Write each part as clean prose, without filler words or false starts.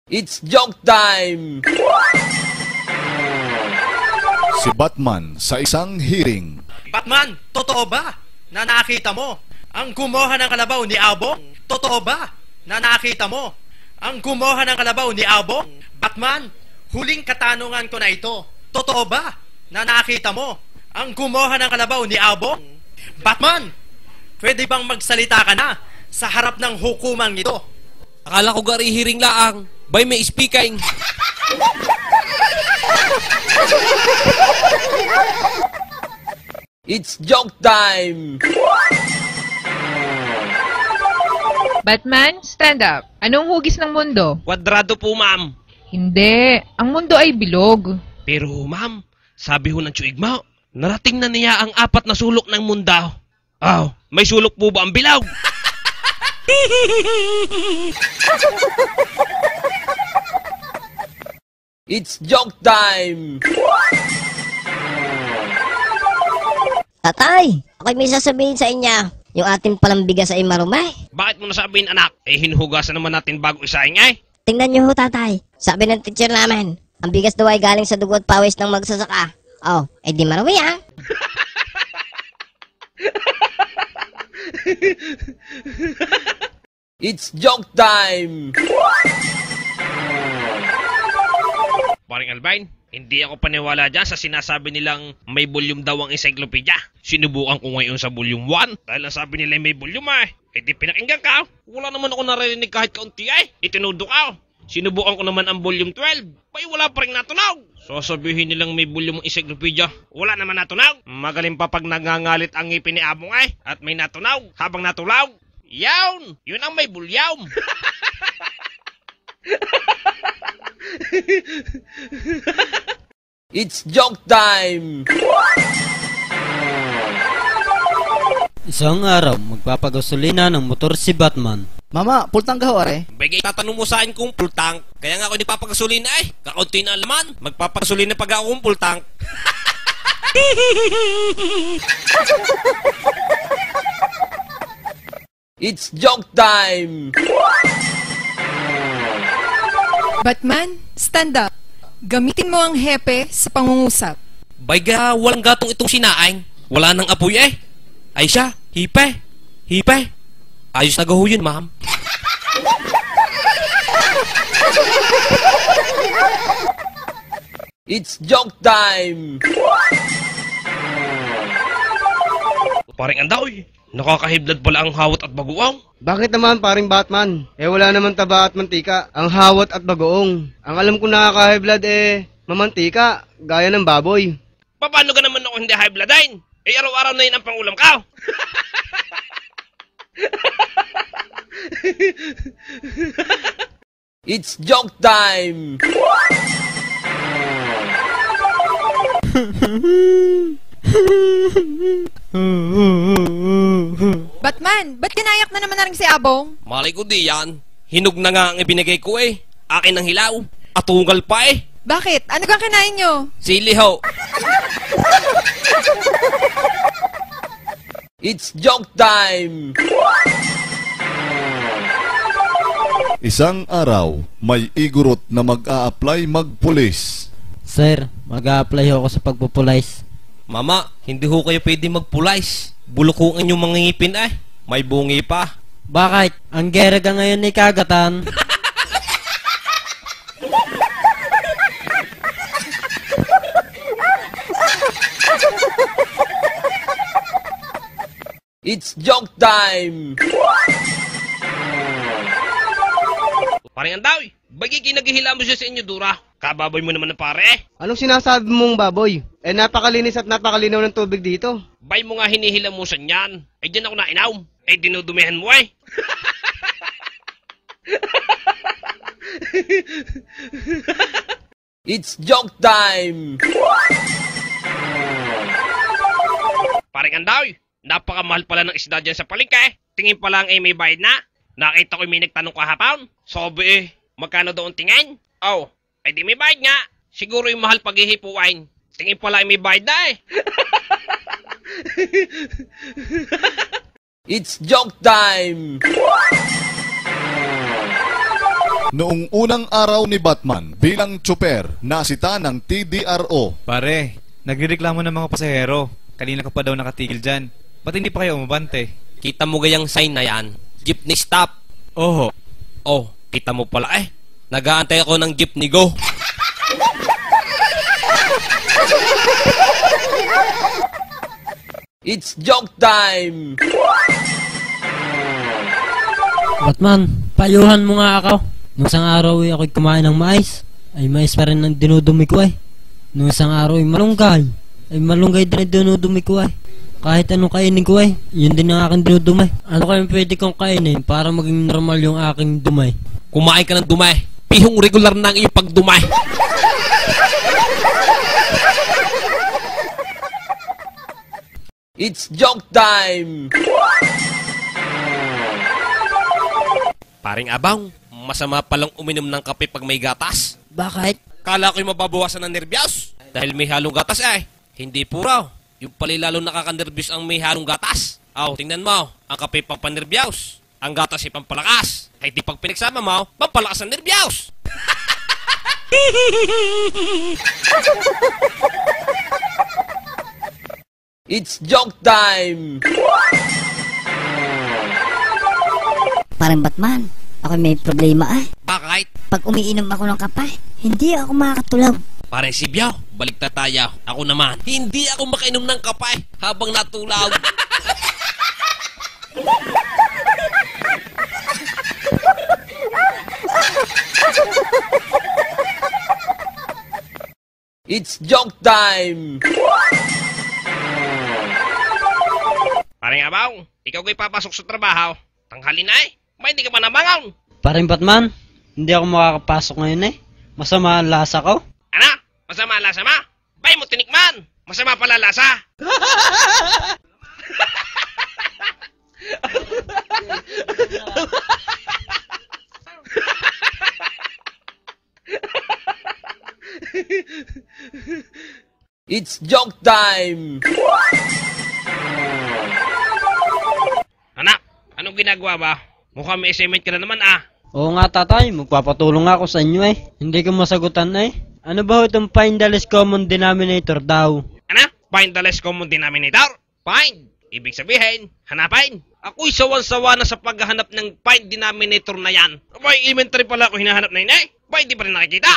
It's joke time! Si Batman sa isang hearing. Batman, totoo ba na nakita mo ang kumuha ng kalabaw ni Abo? Totoo ba na nakita mo ang kumuha ng kalabaw ni Abo? Batman, huling katanungan ko na ito. Totoo ba na nakita mo ang kumuha ng kalabaw ni Abo? Batman, pwede bang magsalita ka na sa harap ng hukumang ito? Akala ko gari hearing laang. Bay may speaking. It's joke time! Batman, stand up. Anong hugis ng mundo? Kwadrado po, ma'am. Hindi. Ang mundo ay bilog. Pero, ma'am, sabi ho ng tsuig mo, narating na niya ang 4 na sulok ng mundo. Oh, may sulok po ba ang bilog? It's joke time! Tatay, ako'y may sasabihin sa inyo. Yung ating palang bigas ay marumay. Bakit mo nasabihin, anak? Eh, hinuhugasan naman natin bago isahin eh. Tingnan niyo ho, tatay. Sabi ng teacher namin, ang bigas daw ay galing sa dugo at pawis ng magsasaka. Oh, eh di marumi ah. It's joke time! Paring Alvin, hindi ako paniwala dyan sa sinasabi nilang may volume daw ang encyclopedia. Sinubukan ko ngayon sa volume 1 dahil ang sabi nila may volume eh di pinakinggan ka. Wala naman ako narinig kahit kaunti itinudo ka. Sinubukan ko naman ang volume 12, bay wala pa rin natunog. Sasabihin nilang may volume ang encyclopedia, wala naman natunog. Magaling pa pag nangangalit ang ngipin ni Abong at may natunog habang natulaw. Yun ang may volume. It's joke time! Isang araw, magpapagasolina ng motor si Batman. Mama, pultang ka ho, are. Bagay, tatanong mo sa akin kung full tank. Kaya nga ako nagpapagasolina kakaunti na laman. Magpapagasolina pag ako kung full tank. It's joke time! Batman, stand up. Gamitin mo ang hepe sa pangungusap. Bayga, walang gatong itong sinaing. Wala nang apoy Ay siya, hipe. Ayos na gaho yun, ma'am. It's joke time! Paring Andaw, nakakahiblad pala ang hawat at bagoong. Bakit naman paring Batman? Eh wala naman taba at mantika. Ang hawat at bagoong. Ang alam ko nakaka-high blood mamantika, gaya ng baboy. Paano ka naman ako hindi high bloodine? Eh araw-araw na yun ang pangulam ka. It's joke time! Batman, ba't kinayak na naman si Abong? Malay ko di yan. Hinog na nga ang ibinigay ko Akin ang hilaw. Atungal pa Bakit? Ano kang kinain nyo? Sili ho. It's joke time! Isang araw, may igurot na mag-a-apply magpulis. Sir, mag-a-apply ako sa pagpupulize. Mama, hindi ho kayo pwede magpulize. Bulok ho ang inyong mga ngipin May bungi pa. Bakit? Ang gera ka ngayon ni Kagatan. It's joke time! Paring Andaw, bagay kinagihila mo siya sa inyo, Dura. Kababoy mo naman na pare. Anong sinasabi mong baboy? Eh napakalinis at napakalinaw ng tubig dito. Bay mo nga hinihila mo sa niyan. Eh dyan ako nainaw. Eh dinudumihan mo It's joke time! Paring Andaw, napakamahal pala ng isda dyan sa palengke. Tingin pa lang may bayad na. Nakita ko may nagtanong kahapon. Sabi magkano doon tingin? Oh, ay di may bayad nga. Siguro yung mahal paghihipuin. Tingin pala may bayad na It's joke time! Noong unang araw ni Batman bilang tsuper, nasita ng TDRO. Pare, nagrereklamo ng mga pasahero. Kanina ka pa daw nakatigil dyan. Ba't hindi pa kayo umabante? Kita mo gayang sign na yan? Jeepney stop. Oho. Oh, kita mo pala eh. Nag-aantay ako ng jeepney go. It's joke time! Batman, payuhan mo nga ako. Nung isang araw ay ako'y kumain ng mais. Ay mais pa rin ang dinudumi ko ay. Nung isang araw ay malunggay. Ay malunggay din ang dinudumi ko ay. Kahit anong kainin ko ay, yun din ang aking dinudumay. Ano kayong pwede kong kainin para maging normal yung aking dumay? Kumain ka ng dumay. Pihong regular na ang iyong pagdumay. It's joke time! Paring Abang, masama palang uminom ng kape pag may gatas. Bakit? Kala ko'y mababawasan ng nervyos. Dahil may halong gatas eh. Hindi po raw. Yung pala lalong nakakanervyos ang may halong gatas. Tingnan mo. Ang kape pampanervyos. Ang gatas ay pampalakas. Ay di pag pinagsama mo, pampalakas ang nervyos. It's joke time! Parang Batman, ako may problema Bakit? Pag umiinom ako ng kape, hindi ako makakatulog. Pare Sibyaw, balik na tayo. Ako naman, hindi ako makainom ng kape habang natulaw. It's joke time! Paring Abang, ikaw ko'y papasok sa trabaho. Tanghali na eh. May hindi ka pa namangaw. Paring Batman, hindi ako makakapasok ngayon eh. Masama ang lasa ko. Ano? Masama ang lasa ma? Bay mo tinikman. Masama pala lasa. It's joke time! Anak, anong ginagawa ba? Mukhang may assignment ka na naman ah. Oo nga tatay, magpapatulong ako sa inyo eh. Hindi ko masagutan eh. Ano ba itong find the least common denominator daw? Ano? Find the least common denominator? Find. Ibig sabihin, hanapin. Ako'y sawan-sawa na sa paghahanap ng find denominator na yan. May inventory pala ako hinahanap na yun eh. Ba hindi pa rin nakikita?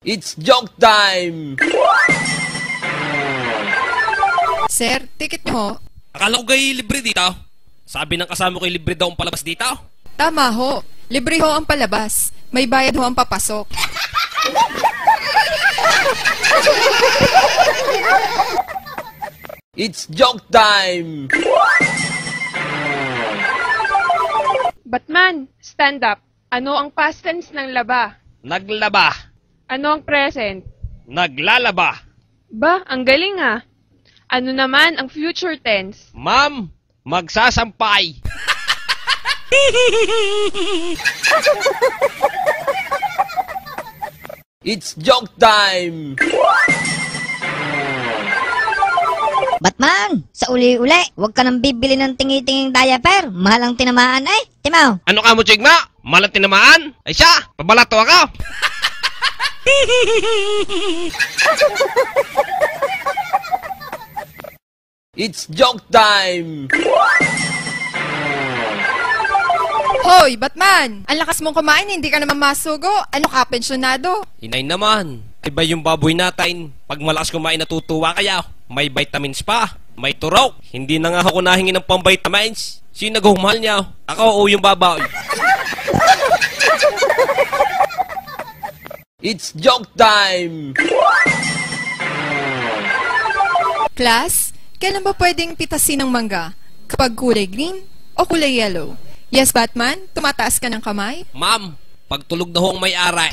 It's joke time! Sir, ticket nyo ho. Akala ko kayo libre dito. Sabi ng kasama ko libre daw ang palabas dito. Tama ho. Libre ho ang palabas. May bayad ho ang papasok. It's joke time! Batman, stand up. Ano ang past tense ng laba? Naglaba. Ano ang present? Naglalaba. Ba, ang galing ah. Ano naman ang future tense? Ma'am, magsasampay. It's joke time! Batman, sa uli-uli, huwag ka nang bibili ng tingi-tinging diaper. Mahal ang tinamaan ay. Timaw. Ano ka mo, Chigma? Malang tinamaan? Ay siya, pabalato ako. It's joke time! Hoy, Batman! Ang lakas mong kumain, hindi ka naman masugo. Ano ka, pensyonado? Inay naman, iba yung baboy natin. Pag malakas kumain natutuwa kaya. May vitamins pa, may turok. Hindi na nga ako nahingi ng pang-vitamins. Sino naghumal niya? Ako o yung babaw? It's joke time! Class, kailan ba pwedeng pitasin ng mangga? Kapag kulay green o kulay yellow? Yes, Batman? Tumataas ka ng kamay? Ma'am, pagtulog na ho ang may-ari.